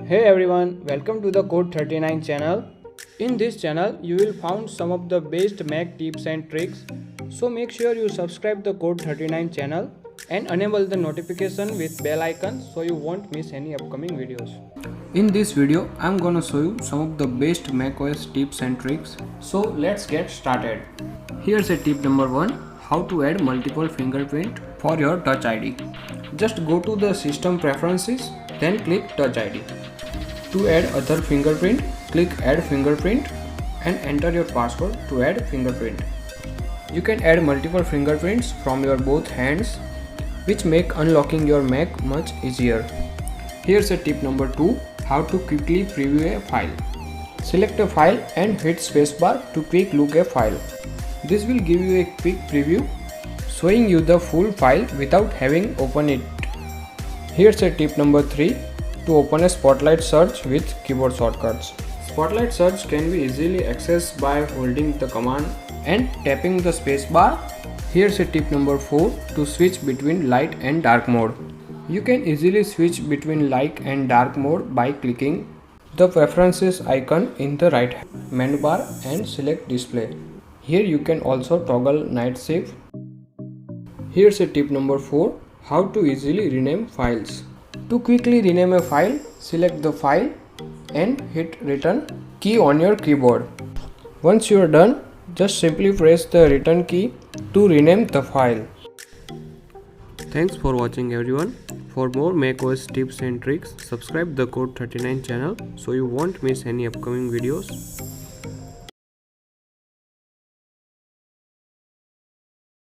Hey everyone, welcome to the Code39 channel. In this channel, you will find some of the best Mac tips and tricks. So make sure you subscribe the Code39 channel and enable the notification with bell icon so you won't miss any upcoming videos. In this video, I'm gonna show you some of the best macOS tips and tricks. So let's get started. Here's a tip number 1, how to add multiple fingerprint for your Touch ID. Just go to the system preferences, then click Touch ID. To add other fingerprint, click Add Fingerprint and enter your password to add fingerprint. You can add multiple fingerprints from your both hands, which make unlocking your Mac much easier. Here's a tip number 2, how to quickly preview a file. Select a file and hit spacebar to quick look a file. This will give you a quick preview, showing you the full file without having opened it. Here's a tip number 3, to open a Spotlight search with keyboard shortcuts. Spotlight search can be easily accessed by holding the command and tapping the spacebar. Here's a tip number 4, to switch between light and dark mode. You can easily switch between light and dark mode by clicking the preferences icon in the right menu bar and select display. Here you can also toggle night shift. Here's a tip number 4, how to easily rename files. To quickly rename a file, select the file and hit return key on your keyboard. Once you are done, just simply press the return key to rename the file. Thanks for watching everyone. For more macOS tips and tricks, subscribe the Code39 channel so you won't miss any upcoming videos.